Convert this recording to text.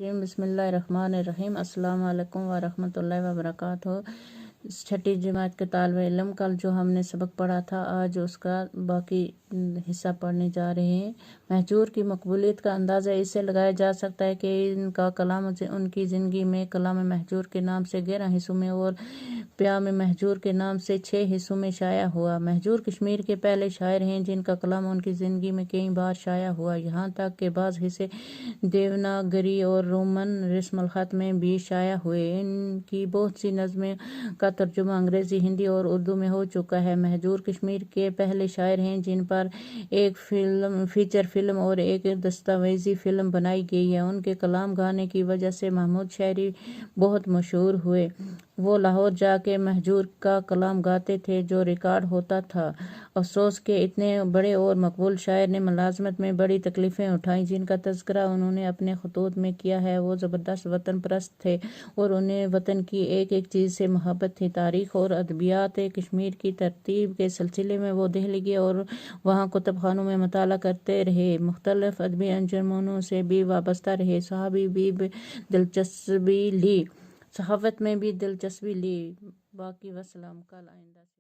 بسم اللہ الرحمن الرحیم۔ السلام علیکم ورحمۃ اللہ وبرکاتہ۔ چھٹی جماعت کے طالب علم، کل جو ہم نے سبق پڑھا تھا آج اس کا باقی حصہ پڑھنے جا رہے ہیں۔ مہجور کی مقبولیت کا اندازہ اس سے لگایا جا سکتا ہے کہ ان کا کلام ان کی زندگی میں کلام مہجور کے نام سے 11 حصوں میں اور پیام مہجور کے نام سے 6 حصوں میں شائع ہوا۔ مہجور کشمیر کے پہلے شاعر ہیں جن کا کلام ان کی زندگی میں کئی بار شائع ہوا، یہاں تک کہ بعض حصے دیوناگری اور رومن رسم الخط میں بھی شائع ہوئے۔ ان کی بہت سی نظمیں کا ترجمہ انگریزی، ہندی اور اردو میں ہو چکا ہے۔ مہجور کشمیر کے پہلے شاعر ہیں جن پر ایک فیچر فلم اور ایک دستاویزی فلم بنائی گئی ہے۔ ان کے کلام گانے کی وجہ سے محمود شاعری بہت مشہور ہوئے۔ وہ لاہور جا کے مہجور کا کلام گاتے تھے جو ریکارڈ ہوتا تھا۔ افسوس کہ اتنے بڑے اور مقبول شاعر نے ملازمت میں بڑی تکلیفیں اٹھائیں جن کا تذکرہ انہوں نے اپنے خطوط میں کیا ہے۔ وہ زبردست وطن پرست تھے اور انہیں وطن کی ایک ایک چیز سے محبت تھی۔ تاریخ اور ادبیات کشمیر کی ترتیب کے سلسلے میں وہ دہلی گئے اور وہاں کتب خانوں میں مطالعہ کرتے رہے، مختلف ادبی انجمنوں سے بھی وابستہ رہے، صحافت میں بھی دلچسپی لی۔ باقی وسلام، کل آئندہ